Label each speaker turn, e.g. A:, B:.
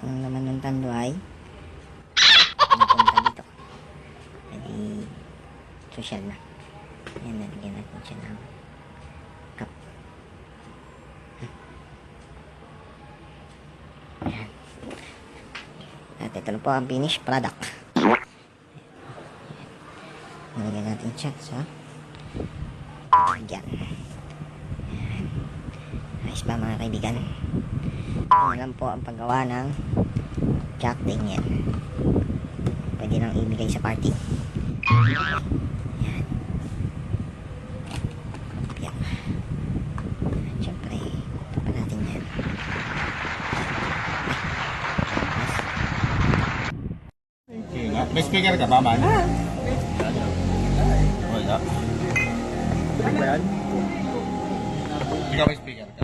A: Ang laman ng tando ay napunta dito. Jadi social na. Yan, nalagyan natin siya ng cup. Yan. At ito na po ang finished product. Nalagyan natin siya sa yan. Ayos ba mga kaibigan? Ito lang po ang paggawa ng jackting yan. Pwede nang ibigay sa party. Yan. Yan. Siyempre, ito pa natin yan.
B: Okay nga. May speaker ka ba, man? Wala.
C: Ano ba yan?
B: Ikaw may speaker ka?